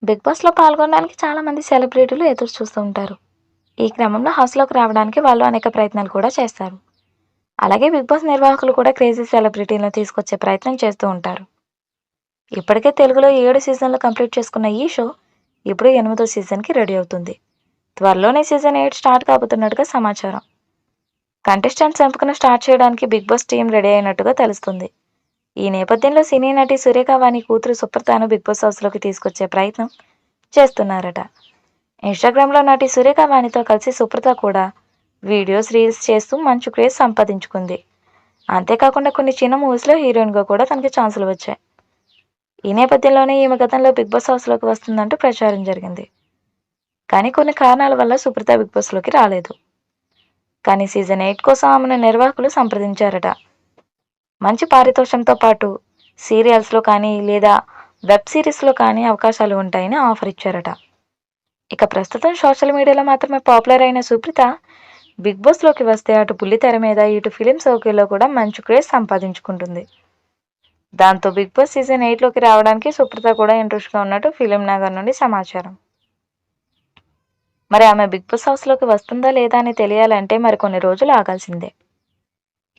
Big బాస్‌లో పాల్గొనడానికి చాలామంది సెలబ్రిటీలు ఎదురు చూస్తూ ఉంటారు. ఈ క్రమంలో హౌస్‌లోకి రావడానికి వాళ్ళు అనేక ప్రయత్నాలు కూడా చేస్తారు. అలాగే బిగ్ బాస్ నిర్వాహకులు కూడా క్రేజీ సెలబ్రిటీలను తీసుకొచ్చే ప్రయత్నం చేస్తూ ఉంటారు. ఇప్పటికే తెలుగులో 7 సీజన్లు కంప్లీట్ చేసుకున్న ఈ షో ఇప్పుడు 8వ సీజన్‌కి రెడీ అవుతుంది. త్వరలోనే సీజన్ 8 స్టార్ట్ కాబోతున్నట్టుగా సమాచారం. కంటెస్టెంట్స్ ఎంపికను స్టార్ట్ చేయడానికి బిగ్ బాస్ టీం రెడీ అయినట్టుగా తెలుస్తుంది. ఈ నేపథ్యంలో సినీ నటి సురేఖ వాణి కూతురు సుప్రతను బిగ్ బాస్ హౌస్‌లోకి తీసుకొచ్చే ప్రయత్నం చేస్తున్నారట. ఇన్‌స్టాగ్రామ్‌లో నటి సురేఖ వాణితో కలిసి సుప్రత కూడా వీడియోస్, రీల్స్ చేస్తూ మంచి క్రేజ్ సంపాదించుకుంది. అంతేకాకుండా కొన్ని చిన్న మూవీస్‌లో హీరోయిన్‌గా కూడా తనకి ఛాన్సులు వచ్చాయి. ఈ నేపథ్యంలోనే ఈమె గతంలో బిగ్ బాస్ హౌస్‌లోకి వస్తుందంటూ ప్రచారం జరిగింది. కానీ కొన్ని కారణాల వల్ల సుప్రత బిగ్ బాస్‌లోకి రాలేదు. కానీ సీజన్ 8 కోసం ఆమెను నిర్వాహకులు సంప్రదించారట. మంచి పారితోషంతో పాటు సీరియల్స్‌లో కానీ లేదా వెబ్ సిరీస్‌లో కానీ అవకాశాలు ఉంటాయని ఆఫర్ ఇచ్చారట. ఇక ప్రస్తుతం సోషల్ మీడియాలో మాత్రమే పాపులర్ అయిన సుప్రీత బిగ్ బాస్‌లోకి వస్తే అటు బుల్లితెర మీద ఇటు ఫిలిం సర్కిల్లో కూడా మంచి క్రేజ్ సంపాదించుకుంటుంది. దాంతో బిగ్ బాస్ సీజన్ 8లోకి రావడానికి సుప్రీత కూడా ఇంట్రెస్ట్‌గా ఉన్నట్టు ఫిలిం నగర్ నుండి సమాచారం. మరి ఆమె బిగ్ బాస్ హౌస్‌లోకి వస్తుందా లేదా అని తెలియాలంటే మరికొన్ని రోజులు ఆగాల్సిందే.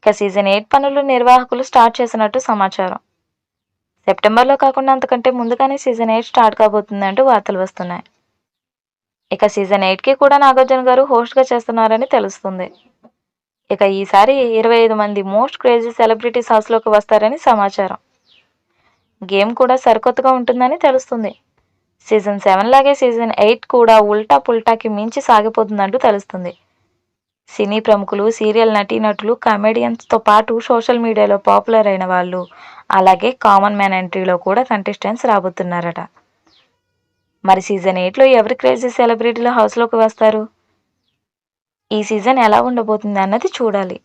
ఇక సీజన్ 8 పనులు నిర్వాహకులు స్టార్ట్ చేసినట్టు సమాచారం. సెప్టెంబర్లో కాకుండా అంతకంటే ముందుగానే సీజన్ 8 స్టార్ట్ కాబోతుందంటూ వార్తలు వస్తున్నాయి. ఇక సీజన్ 8కి కూడా నాగార్జున గారు హోస్ట్గా చేస్తున్నారని తెలుస్తుంది. ఇక ఈసారి 25 మంది మోస్ట్ క్రేజీ సెలబ్రిటీస్ హౌస్లోకి వస్తారని సమాచారం. గేమ్ కూడా సరికొత్తగా ఉంటుందని తెలుస్తుంది. సీజన్ 7 లాగే సీజన్ 8 కూడా ఉల్టా పుల్టాకి మించి సాగిపోతుందంటూ తెలుస్తుంది. సినీ ప్రముఖులు, సీరియల్ నటీనటులు, కామెడియన్స్తో పాటు సోషల్ మీడియాలో పాపులర్ అయిన వాళ్ళు, అలాగే కామన్ మ్యాన్ ఎంట్రీలో కూడా కంటెస్టెంట్స్ రాబోతున్నారట. మరి సీజన్ 8లో ఎవరి క్రేజీ సెలబ్రిటీలు హౌస్లోకి వస్తారు? ఈ సీజన్ ఎలా ఉండబోతుంది అన్నది చూడాలి.